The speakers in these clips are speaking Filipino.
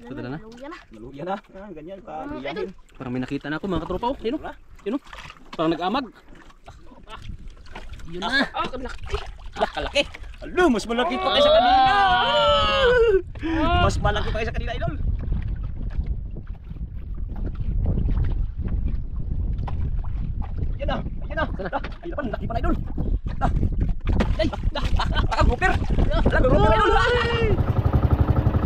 Tara na. Naluya na. Ganyan pa. Parang may nakita na ako mga katropa. Yun o. Yun o. Parang nag-amag. Yun na. Kalaki. Kalaki. Alo, mas malaki pa kaysa kanina. Mas malaki pa kaysa kanina, idol. Yan na. Yan na. Ayun pa, laki pa na, idol. Grouper. Grouper, idol.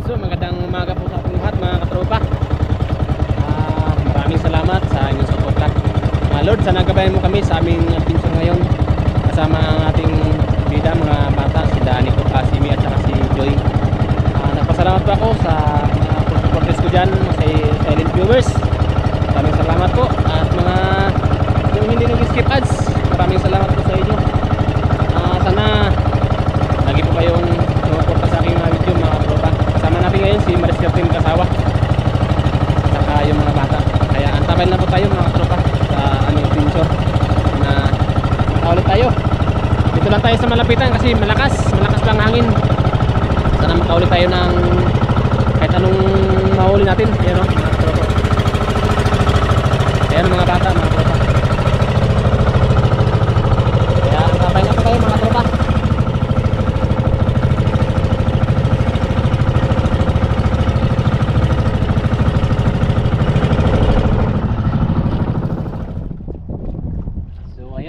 So magandang umaga po sa ating lahat mga katropa. Maraming salamat sa inyong suporta. Lord, sana gabayan mo kami sa aming adventure ngayon. Kasama ang ating bida mga bata, si Dani po, si Mi at saka si Joy. Nagpasalamat po ako sa mga supporters ko dyan, sa silent viewers. Maraming salamat po. At mga yung hindi nag-skip ads, maraming salamat po sa inyo. Sana lagi po kayong sumuporta sa aking mga video mga katropa. Kasama natin ngayon si Marisker Team Kasawa at saka yung mga bata. Kaya antabayan na po tayo mga katropa sa aming adventure na makaulit tayo. Dito lang tayo sa malapitan kasi malakas lang hangin. Sana makaulit tayo ng kahit anong mahuli natin. Ayan o mga katropa. Ayan mga bata mga katropa. Kaya antabayan na po tayo mga katropa.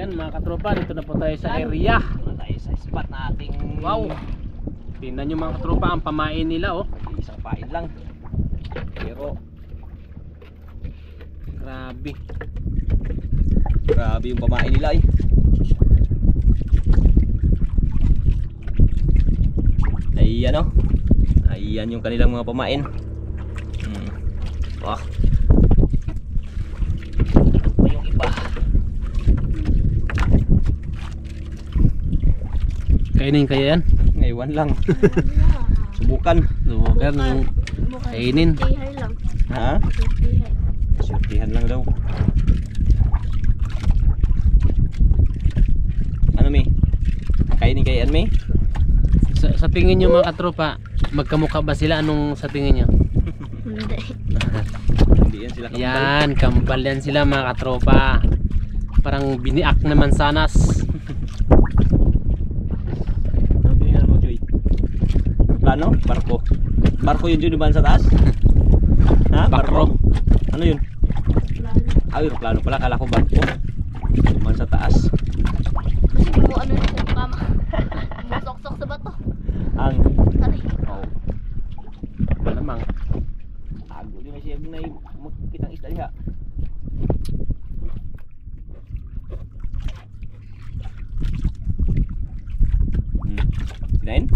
Mga katropa, dito na po tayo sa area. Dito na tayo sa spot na ating... Wow! Tingnan nyo mga katropa, ang pamain nila oh. Isang pain lang. Pero grabe. Grabe yung pamain nila eh. Ayan oh. Ayan yung kanilang mga pamain. Wah. Yung iba. Kainin kaya yan? Ngayon lang. Subukan. Subukan yung kainin. Ha? Surtihan lang daw. Ano mi? Kainin kayan mi? Sa tingin nyo mga katropa, magkamukha ba sila? Anong sa tingin nyo? Hindi. Hindi yan sila kambal. Yan, kambal yan sila mga katropa. Parang biniak naman sanas. Plano? Barko. Barko yun dyan sa taas? Ha? Bakro. Ano yun? Plano pala. Kala ko barko. Duman sa taas. Hindi mo ano yun sa kama. Musok-sok sa bato. Ang? Tari. Oo. Malamang. Tago din na siya na magkitang isda niya. Kinain?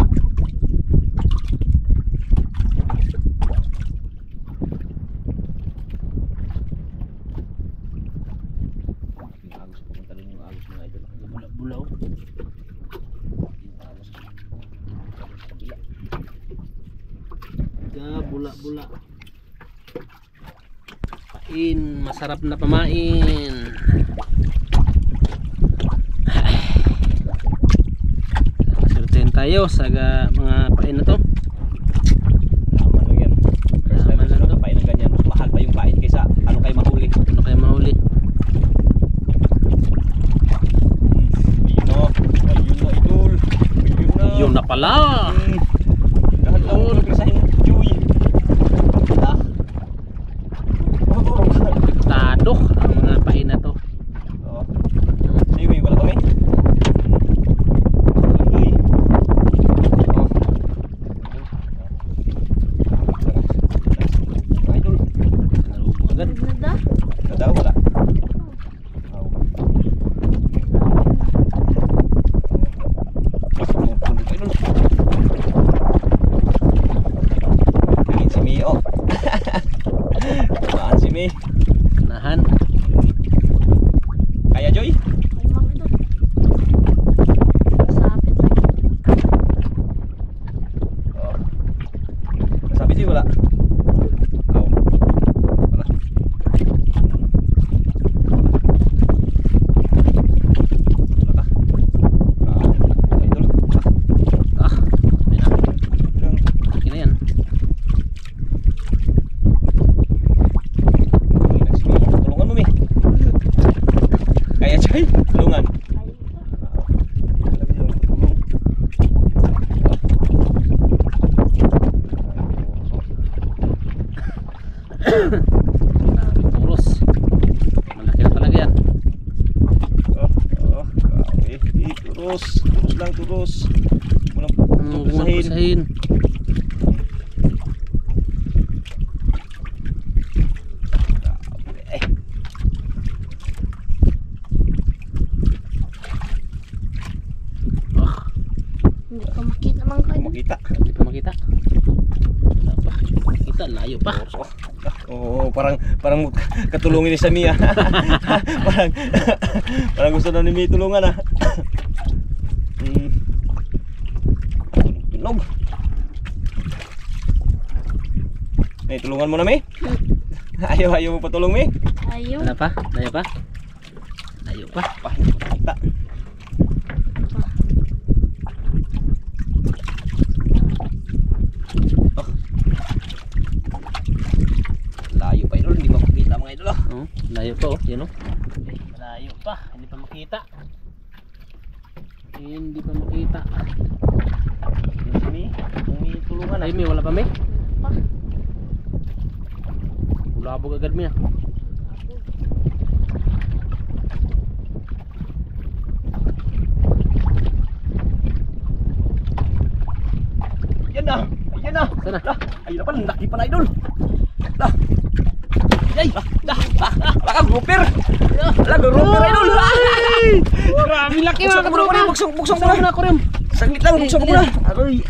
Bulaw. Bula. Pain, masarap na pamain. Surtin tayo sa mga pain na to. Naman lang yan. Naman lang to. Pain ng ganyan. Mas mahal pa yung pain kaysa ano kayo mahuli. Ano kayo mahuli? Idol. Yun na pala. Dahan lang mo nagresahin. Joy. Apektado ang mga pain na to. Oo. Sige, may wala kami. Joy. Idol. Narubo agad. Nada? Daw wala. Nahan. Kaya Joy? Ay, mang ito. Masapit lagi. Oo. Sabi sa'yo wala? Oo. Wala. Wala ka? Idol. Yan na yan. Maraming turos. Malaki na talaga yan. Grabe. Turos. Turos lang, turos. Walang pusahin. Pusahin. Hindi ka makita man kayo. Makita. Hindi pa makita. Wala pa. Makita, layo pa. Oo, parang katulungin ni Samia. parang gusto na ni Mia tulungan ah. Tunog. Tulungan mo na, Mi? Ayaw mo patulong, Mi? Ayaw. Wala pa? Layo pa? Layo pa. Hindi ko nakita. Layo pa idol, hindi pa makita mga idol. Oh, layo pa oh, yun oh. Layo pa, hindi pa makita. Hindi pa makita. May tulungan Ay, may wala pa may? Pa. Ulabog agad may ah. Yan na! Ayan na! Sana? Ayun na pala, laki pa na idol! Ay! Laka, grouper! Laka, grouper idol! Grabe laki Buksong ko muna, buksong ko muna! ko rin. Saglit lang, buksong ko muna! Aray!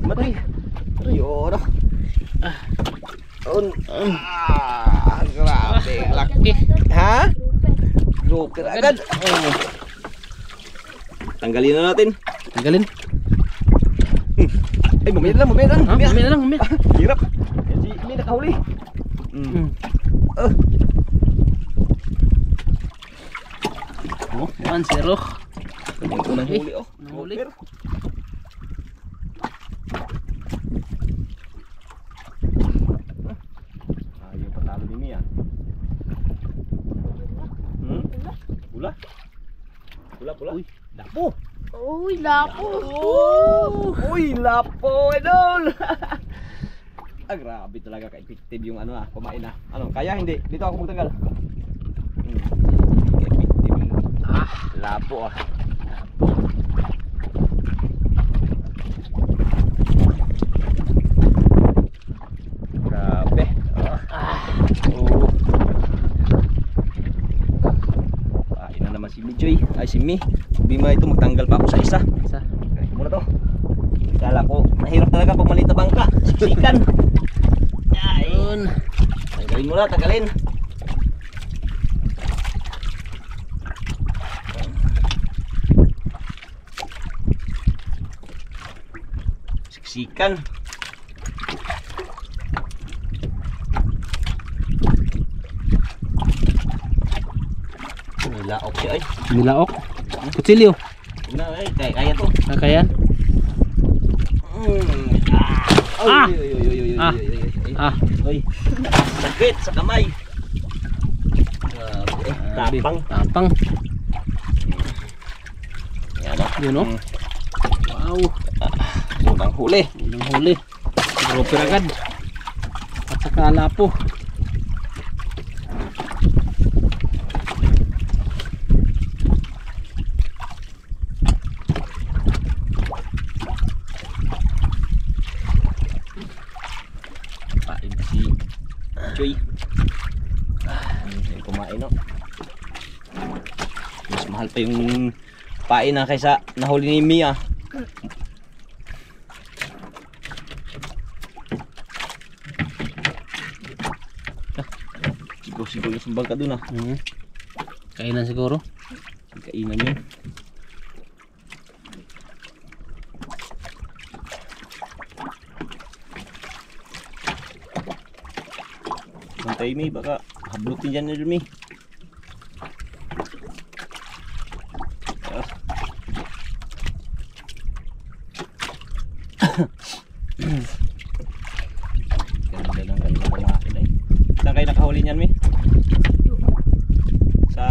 Matay! Yun! Grabe, laki! Ha? Grouper agad! Tanggalin na natin! Tanggalin. Ay, mamaya na lang! Ha? Mamaya na lang, mamaya. Hirap! Yan si Imi nakahuli! Oh, 1-0. Ito nang huli oh! Nahuli. Grouper. Ayaw patalo ni Mia. Pula? Pula? Uy, dapo. Uy, lapo. Uy, lapo, idol! Grabe talaga ka-effective yung ano kumain na. Ano, kaya hindi? Dito ako magtanggal. Effective yung lapo Grabe. Kain na naman si Mijoy. Ay, si Mi. Bima ito, magtanggal pa ako sa isa. Isa. Kaya muna to. Kala ko, mahirap talaga pag maliit na bangka. Siksikan. Yun. Tanggalin mo na, tanggalin. Siksikan. May laok siya ay. Nilaok. Kutsilyo. Kaya to. Kakayan. Ah! Ah! Uy, sakit sa kamay. Tapang. Tapang. Yan o. Yun oh. Wow. Unang huli. Unang huli. Grouper agad. At saka lapo. Kain si Joy. Kumain no. Mas mahal pa yung pain na kaysa nahuli ni Mia. Siguro yung bangka dun ah. Kainan siguro. Kainan yun. Bantay Mi, baka hablutin dyan na dun Mi. Ganda ng kumain ay. Saan kayo nakahuli niyan Mi? Sa?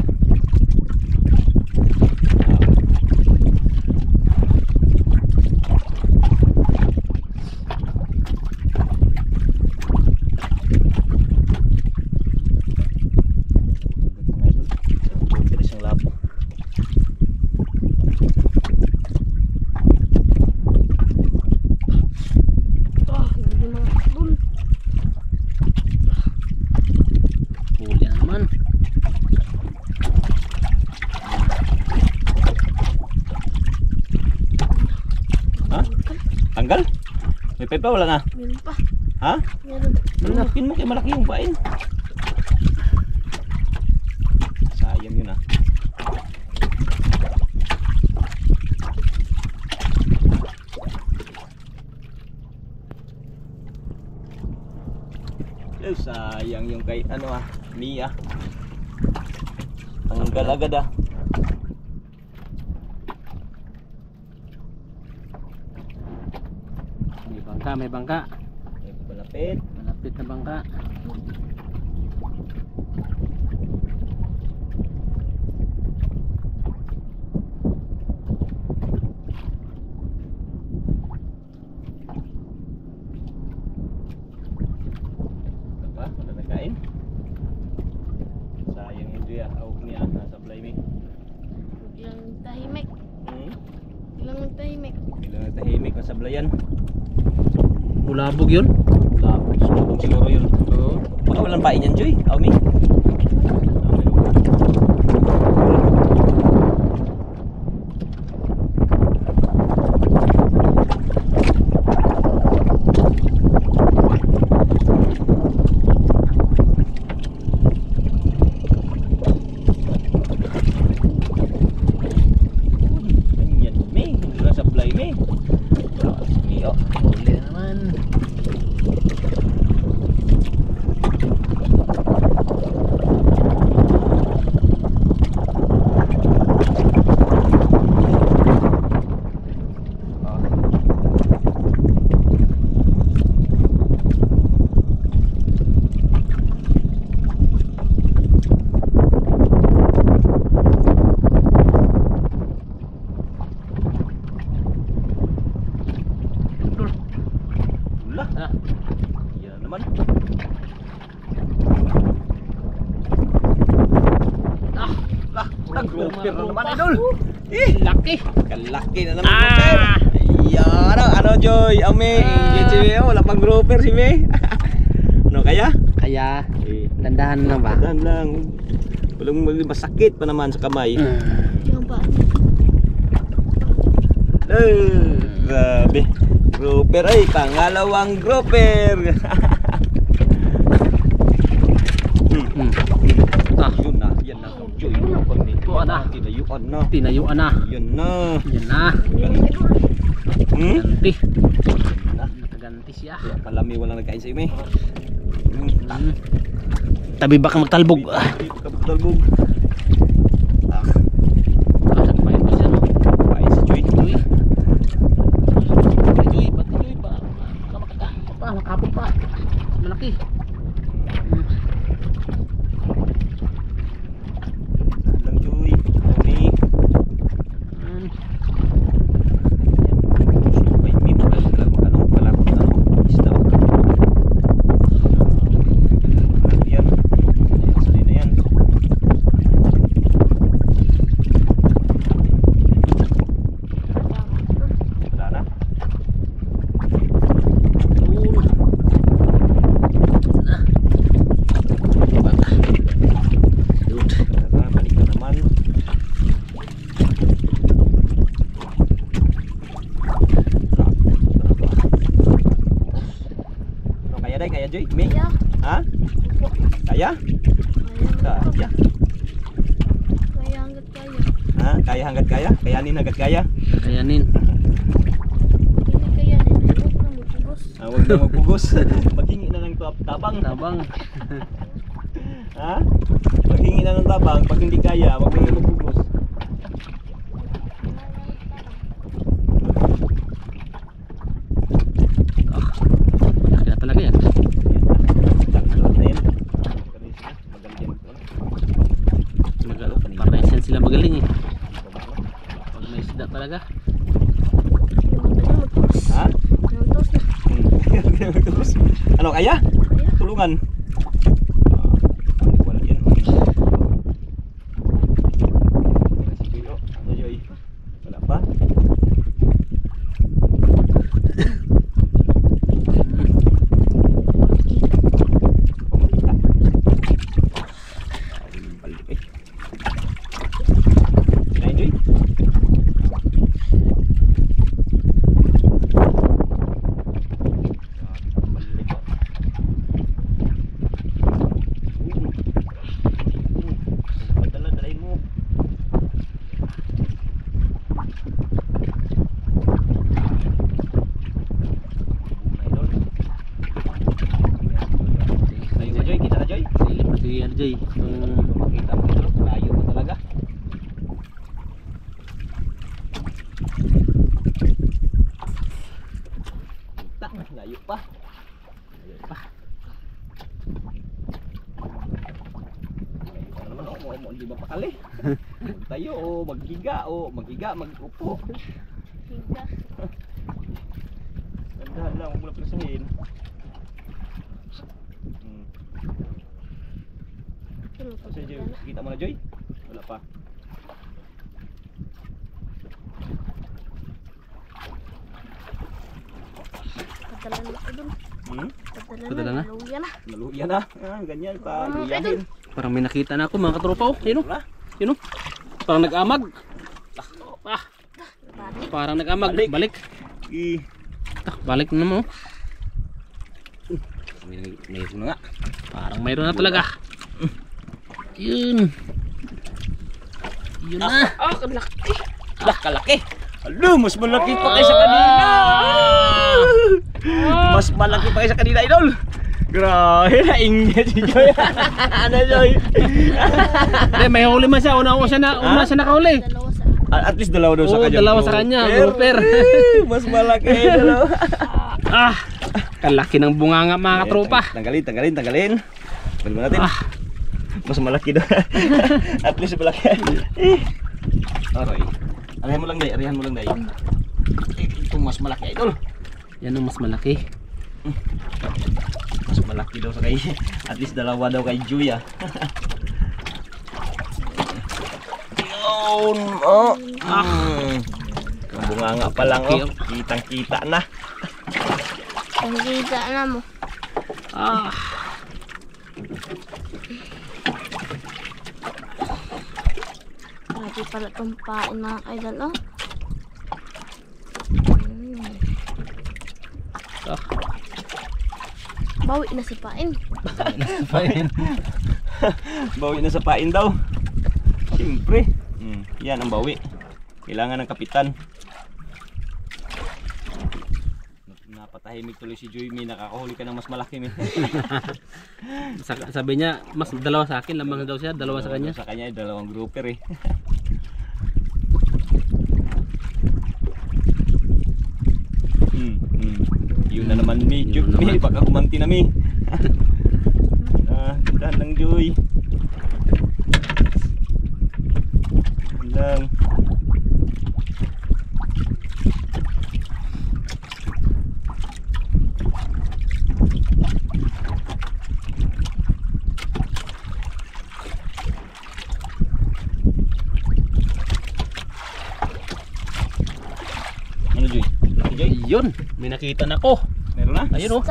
Malapit pa, wala na. Meron pa. Ha? Meron. Malukin mo kay malaki yung pain. Sayang yun ah. Sayang yung kay Mia. Tanggal agad ah. May bangka, may bangka. Malapit. Malapit na bangka. Apa? Wala na kain? Sayang yung Joy ah. Awak niya. Nasa Blimey. Ilang tahimik. Hmm? Ilang tahimik. Ilang tahimik nasa Blayan. Bulabog yun. Labog. Sulubog siguro yun. Oo. Baka walang pain yan Joy. Aumi. Ganyan May. Hindi lang sa Blimey. Mio. Huli na naman. Wala. Ah, Yan naman. ah, Lah, nag-grouper na naman Mga idol. Eh, laki. kalaki na naman Ah! grouper. Ayan, ano Joy, Ame, wala pang grouper si May. Ano kaya? Kaya, Eh, dandahan lang ba? dan lang. Walang masakit pa naman sa kamay. Yung ba? Grabe. Grouper ay pangalawang grouper. Ah, Yun na, yan na. Joy, Tuwa na. tinayuan na. tinayuan na. Yan na. Yan na. Hmm? Ganti. Nakaganti siya. Kaya palami walang nagkain sa'yo, May. Tabi ba ka magtalbog? Talbog. Ah, Nakasagpay pa siya, no? pain si Joy. Joy. Joy, pati Joy pa. Makapot pa. Malaki. Lang Joy. May. Gusto ko may malapot na isda. Yan. Sanay na yan. Wala na. Wala na, balik na naman. Ano kaya day? Kaya Joy? May? Kaya. Ha? Kaya? Kaya? Kaya hanggat kaya. Ha? Kaya hanggat kaya? Kayanin hanggat kaya? Kayanin. Hindi kaya din. Huwag na magpugos. Huwag na magpugos. Maghingi na ng tabang. Tabang. Ha? Maghingi na ng tabang. Pag hindi kaya, huwag na magpugos. Laki na talaga yan. Takot na yan. Parehas sila magaling eh. Pag may isda talaga. Magpugos. Ha? Magpugos na. Magpugos. Ano kaya? Kaya. Tulungan. Wala yan. Ano Joy? Wala pa? Pumakita. Balik eh. Kinain Joy? Joy. Makita mo ito, layo pa talaga. Layo pa. Layo pa. Layo pa naman, mo di ba pakali? Magtayo o maghiga o maghiga, mag-upo. Higa. Dandahan lang, huwag mo na pinasahin. Kasi Joy, kita mo na Joy? Wala pa. Padalan na ko dun. Padala na? Luya na. Naluya na. Ganyan pa, luyahin. Parang may nakita na ako mga katropa oh. Yun oh. Wala. Yun oh. Parang nag-amag. Ah, Balik. parang nag-amag. Balik. Balik na naman oh. Mayroon na nga. Parang mayroon na talaga. Yun. Yun na. Oh, kalaki. Kalaki. Alo, mas malaki pa kaysa kanina. Mas malaki pa kaysa kanina, idol. Grabe, nainggit si Joy. Ano, Joy? Hindi, may huli man siya. Una siya nakahuli. Dalawa sa... At least dalawa daw sa Oo, kanya. dalawa sa kanya. Grouper. Mas malaki, dalawa. Ah, kalaki ng bunganga mga katropa. Tanggalin. Tanggalin mo natin. Mas malaki daw. At least malaki. Aray. Arihan mo lang, Day. Ito mas malaki, idol. Yan ang mas malaki. Mas malaki daw sa kay. At least dalawa daw kay Joy ah. Yun. Oh. Ang bunganga pa lang oh. Kitang-kita na. Pangkita na mo. Ah. Lagi pala itong pain mga kaidol, oh. Ah. Bawi na si pain. Bawi na sa pain daw. Siyempre. Yan ang bawi. Kailangan ng kapitan. Napatahimik tuloy si Joy. May nakakahuli ka ng mas malaki. Sabi niya, mas dalawa sa akin. Lamang daw siya, dalawa sa kanya. Sa kanya ay dalawang grouper eh. Yun na naman mi. Joy, baka kumanti na mi. Dahan lang Joy. Lang. Ano Joy? Laki Joy? Yun, may nakita na ko. Meron na? Ayun oh.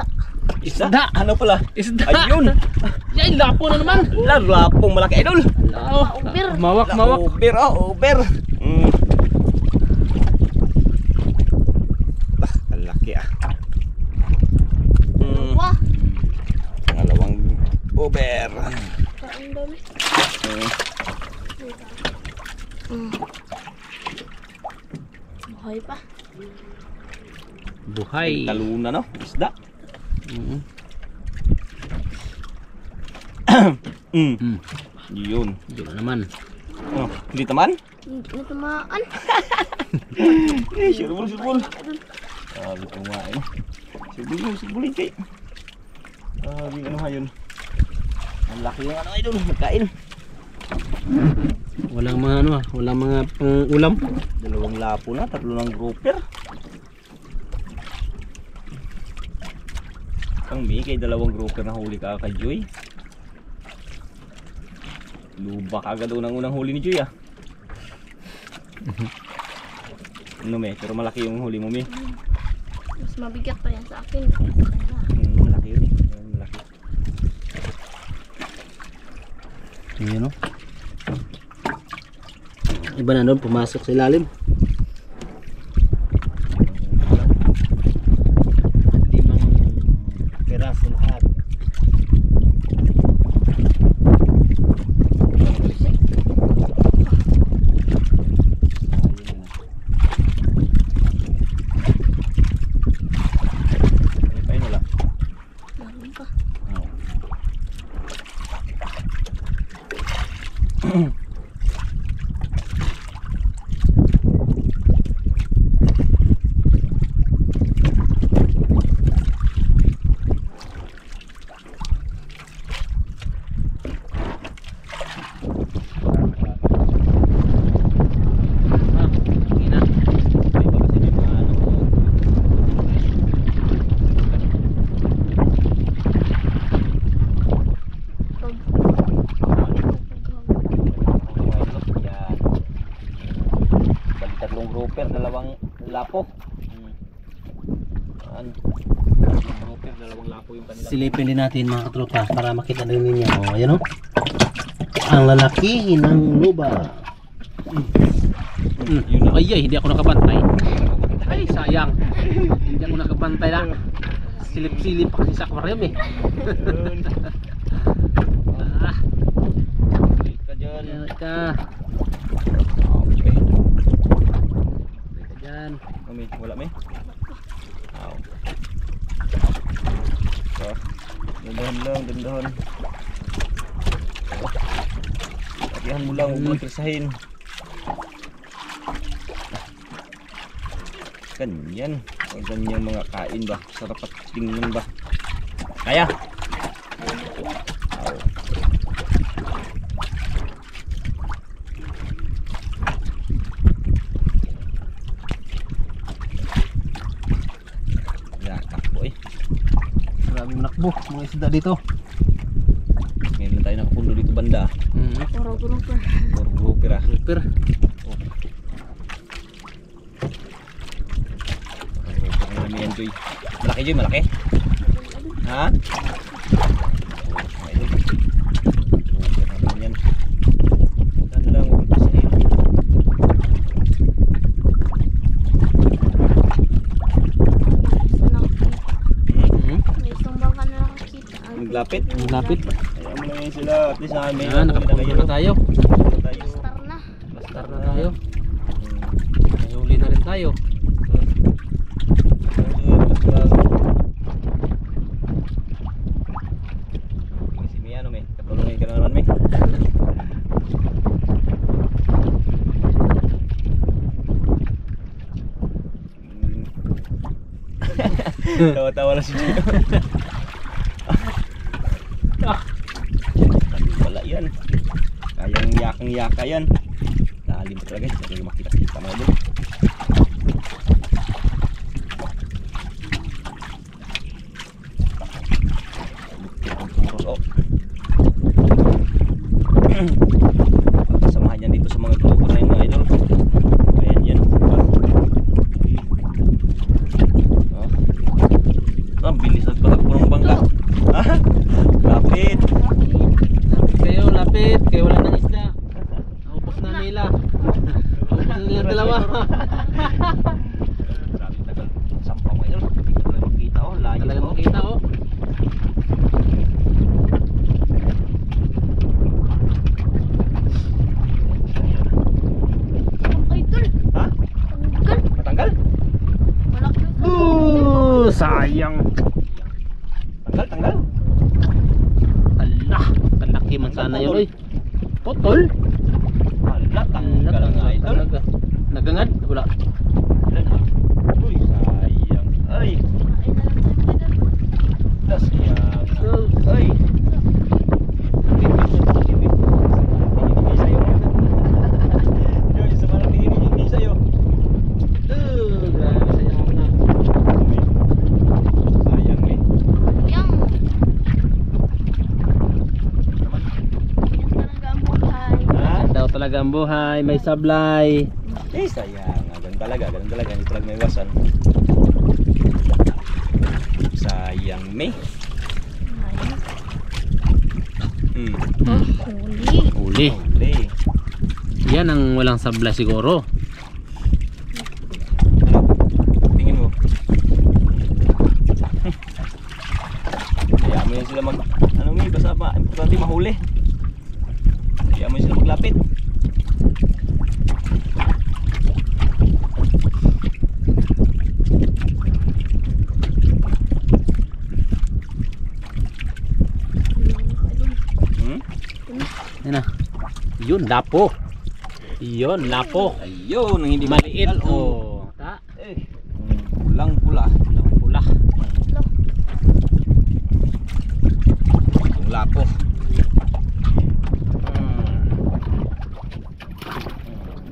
Isda? Ano pala? Isda. Ayun! Yan, lapo na naman. Lapong malaki idol! Uber. Mawak. Uber oh, uber! Kalaki ah. Wah. Pangalawang uber. Kain daw ni. Buhay pa. Buhay. Taluna no? Isda. Yun. Yun na naman. Oh, hindi taman? Hindi na tumaan. Sirbol. Sabi ko nga eh. Sirbulin kay. Ano nga yun? Ang laki yung ano idol, magkain. Walang mga walang mga ulam. Dalawang lapo na, tatlo ng grouper. Ang may kay dalawang grouper na huli ka kay Joy. Lubak agad unang huli ni Joy ah. Ano me, pero malaki yung huli mo me. Mas mabigat pa yan sa akin. Malaki yun eh. Malaki. Ayan o. Iba na doon, pumasok sa ilalim. Limang piraso lahat. po yung kanila. Silipin din natin mga katropa para makita din ninyo. Oh, ayan oh. Ang lalaki ng luba. Yun na. Ay, hindi ako nakabantay. Ay, sayang. Hindi ako nakabantay lang. Silip-silip pa kasi sa aquarium eh. Ah, Balik ka dyan. ayan ka. Okay. Ayan. Mami, wala may? Aw. So, dandahan lang, dandahan. Latihan mo lang, huwag mo trisahin. Ganyan. O ganyan mga kain ba? Sarap at tingnan ba? Kaya! Aw. Yakap po eh. Maraming nakbo mga isda dito. Ngayon lang tayo nakapuno dito banda. Puro grouper. Puro grouper ah. Super. Ang dami yan, Joy. Malaki, Joy, malaki. Ha? Ay, Joy. Grouper naman yan. Saan lang, huwag mo sahin. May isang bangka na nakakita. Maglapit. Lapit. Ayaw mo lang yun sila. At least may Ayan, nakapuno na tayo. tayo. Star na. Star na tayo. May huli na rin tayo. Si Mia, ano, may? Katulungin ka na naman, may. Tawa-tawa lang si Gio. Wala yan. Kayang yakang-yaka yan. Lalim talaga. Hindi makita-kita mo doon. Ang tumuros, oh. Samahan yan dito sa mga grupo na yun, mga idol. Ayan yan. Oh. Ang bilis at patakbo ng bangka. Ha? Lapit. Lapit kayo wala nang isda. Naubos na nila. Naubos na nila dalawa. Grabe tagal. Sampang mga idol. Hindi ko talaga makita, oh. Layo, Talaga oh. makita oh. Idol. Ha? Tanggal. Matanggal? Malaki. Sayang. Tanggal? Allah, kalaki man sana yun oy. Potol? Hala, tanggal nga idol. Talaga. Nagangad? Wala. Uy, sayang. Ay, Ay, na lang tayo, idol. sayang. Ay. Tingin sa'yo. Joy, sa parang tingin sa'yo. Grabe sayang na. Sayang eh. Yang. Naman. Yan talaga ang buhay. Ha? Yan daw talaga ang buhay, may sablay. Eh, sayang. Ganun talaga. Hindi talaga may iwasan. Sayang me. Huli. Uli. Huli. Yan ang walang sablay siguro. Ano? Tingin mo. Kaya mo yun sila mag... Ano may basta pa. Importante mahuli. Kaya mo yun sila maglapit. Yan na. Yun, lapo. Yun, lapo. Ayun, ang hindi Maliit. maliit. Oh. Ta. Eh, pulang pula. Ang pula. Lo. Ang lapo.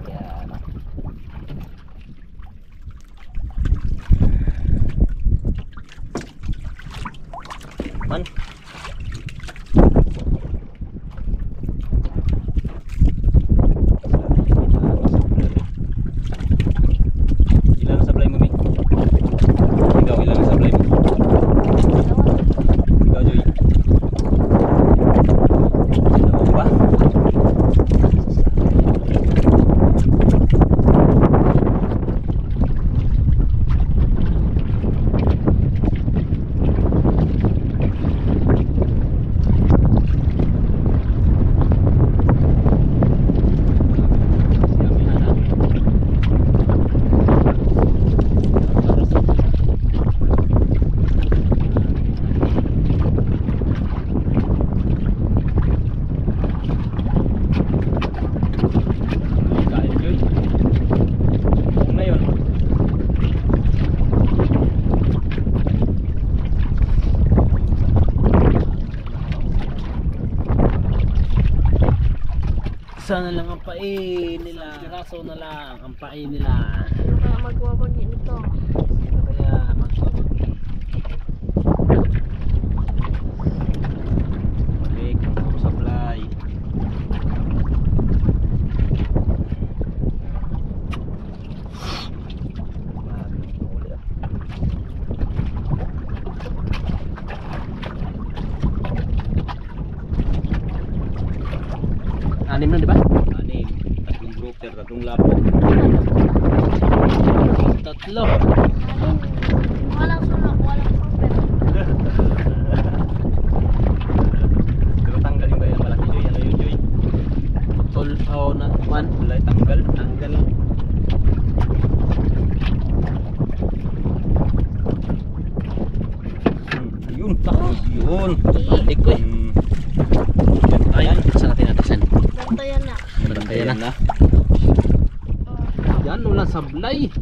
Yan. Man. Ilan ang sablay mo, Mi? Ikaw, ilan ang sablay mo? Isa na lang ang pain nila. Piraso na lang ang pain nila. Ano kaya magwawagi nito? Sino kaya magsabagi? Balik, ang puro sablay. Anim na, di ba? Anim, tatlong grouper, tatlong lapo. Tatlo. Walang sulok, walang super. Pero tanggal yung kaya malaki Joy, ano yun Joy? Tol, oh, na, one. Wala tanggal. Tanggal. Ayun, yun. Balik ko eh. Ayan, saan natin natasan? Bantayan na. Bantayan na. Yan, walang sablay.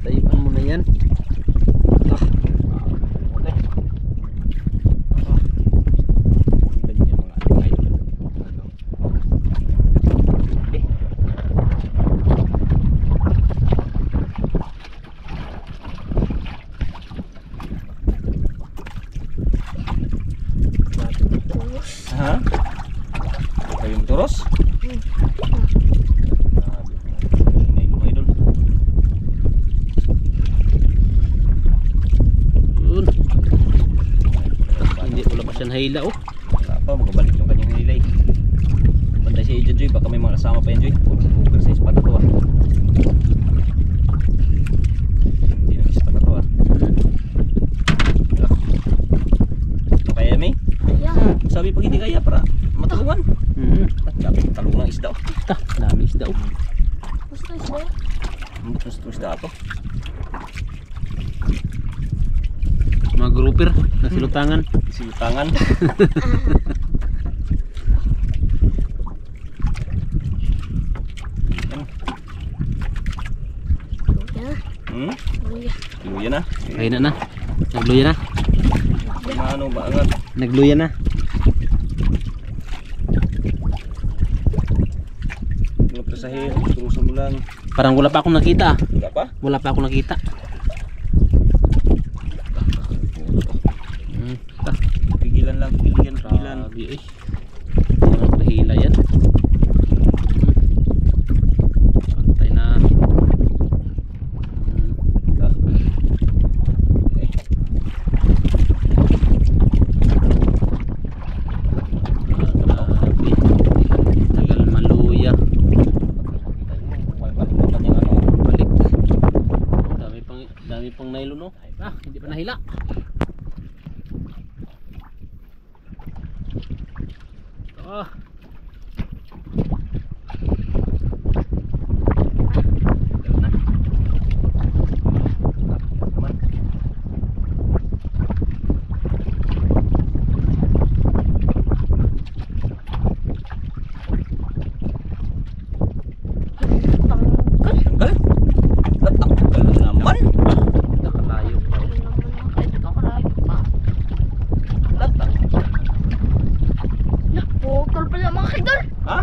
Taipan mo na yan. Ha? Kayo mo turos? Yun. Hindi wala pa siyang hila oh. Wala pa, magabalik yung kanyang nilay. Bantay si Agent Joy, baka may mga kasama pa yan Joy. Huwag sa ispat na to ah. Hindi na ispat na to ah. Ano kaya May? Ayan. Sabi pag hindi kaya para matulungan. At dapat talong ng isda oh. Dami isda oh. Gusto isda? Gusto isda ito. Mga grouper na silutangan. Silutangan. Yan. Luya. Luya na. Kaya na. Nagluya na. Ano ba angat? Nagluya na. Mga presahin, turusan mo lang. Parang wala pa akong nakita. Wala pa? Wala pa akong nakita. Pigilan lang, pigilan. Grabe eh. Hindi naman kahila yan. Antay na. Grabe. Tagal maluya. Balik. Dami pang nylon no. Hindi pa nahila. Oh. Tanggal? Natanggal naman. Nakalayo pa. Natanggal. Putol pala mga idol. Ha?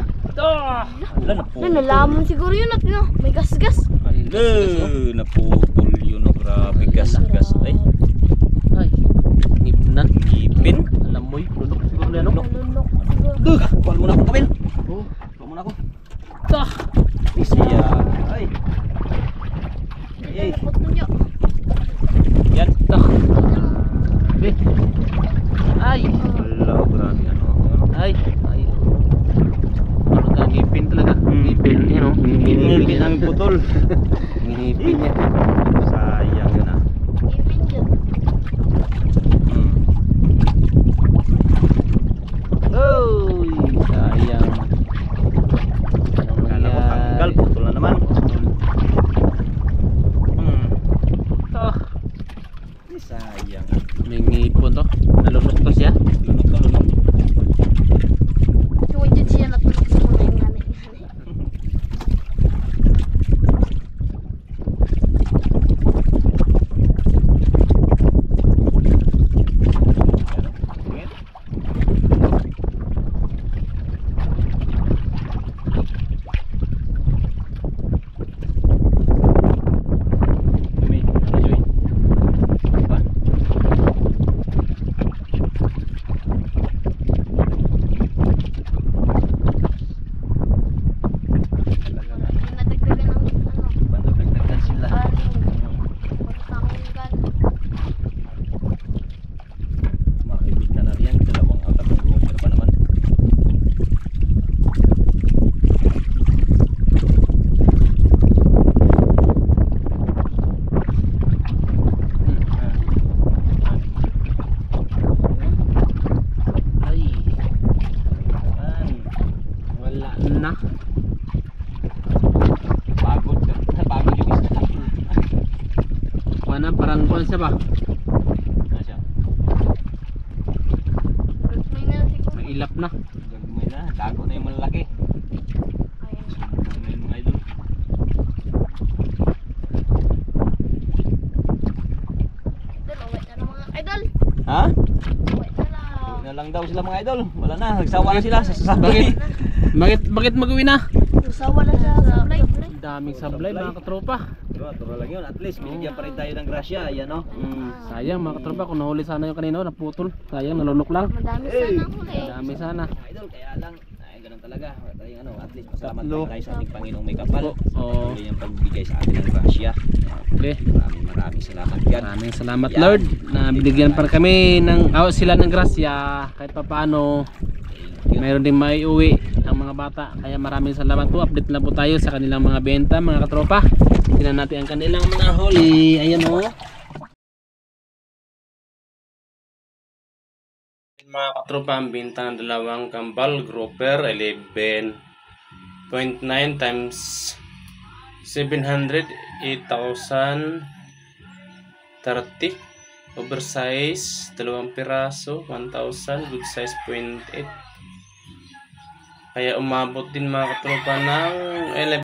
Wala na po. Nalaman siguro yun at no, may gas-gas. Naputol yun. Oh, grabe. Gas-gas. Ay, Ay. Ngipnan. ipin. Lamoy. Lunok siguro na no. Nalunok siguro. Duh! Kuhan muna ako Kamil. Oh. Kuhan muna ako. Tah. Siya. Ay. Ay. Nalapot ninyo. Yan. Tah. Eh. Ay. Wala. Grabe. Ano? Ay. Ay. Ano ka ngipin talaga? Ngipin. Yan oh. Ngipin ang putol. Ngipin yan. Sayang yun ah. Ipin dyan. Oy. Sayang. Anong Kala ko tanggal. Putol na naman. Tah. Sayang. May ngipon to. Nalunok to siya. Lunok ka, lunok. Tuwa dyan siya natulog sa mga ingani. Wala na. Pagod ka. Pagod yung isa. Kuha na, parang kuha siya ba? Ano siya? May na siguro. May ilap na. Gagmay na. Dago na yung malalaki. Ayan. Gagmay mga idol. Idol, uwi na lang mga idol. Ha? Uwi na lang. Uwi na lang daw sila mga idol. Wala na. Nagsawa na sila sa sasablay. Bakit mag-uwi na? Usawa na sa sablay. Daming sablay mga katropa. Pero turo lang yun. At least binigyan pa rin tayo ng grasya. Ayan o. Sayang mga katropa, kung nahuli sana yung kanina, naputol. Sayang, nalunok lang. Madami sana ang huli. Dami sana. Mga idol, kaya lang. Ay, ganun talaga. Wala tayong ano. At least pasalamat Tatlo. tayo sa ating Panginoong may kapal. Oo. Patuloy niyang pagbigay sa atin ng grasya. Okay. Maraming salamat God. Maraming salamat Yan. Lord na binigyan pa kami ng sila ng grasya kahit papaano. Mayroon din may uwi ang mga bata. Kaya maraming salamat po. Update na po tayo sa kanilang mga benta mga katropa. Tingnan natin ang kanilang mga huli. Ayan o. Mga katropa, ang benta ng dalawang kambal grouper 11.9 times 700, 8,030. Oversize, dalawang piraso, 1,000. Good size, 0.8. Kaya umabot din mga katropa ng 11.